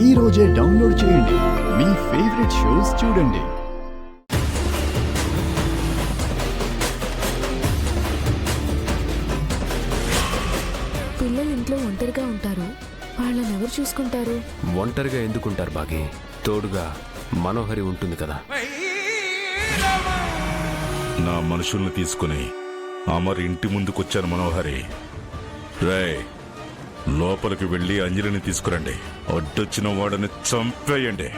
ఈ రోజే డౌన్లోడ్ చేయండి. మీ ఫేవరెట్ షోస్ చూడండి. పిల్లలు ఇంట్లో ఒంటరిగా ఉంటారు, వాళ్ళని ఎవరు చూసుకుంటారు? ఒంటరిగా ఎందుకుంటారు బాగి? తోడుగా మనోహరి ఉంటుంది కదా. నా మనుషుల్ని తీసుకుని అమర్ ఇంటి ముందుకొచ్చాను మనోహరి. రేయ్, లోపలికి వెళ్ళి అంజలిని తీసుకురండి. అడ్డొచ్చిన వాడిని చంపేయండి.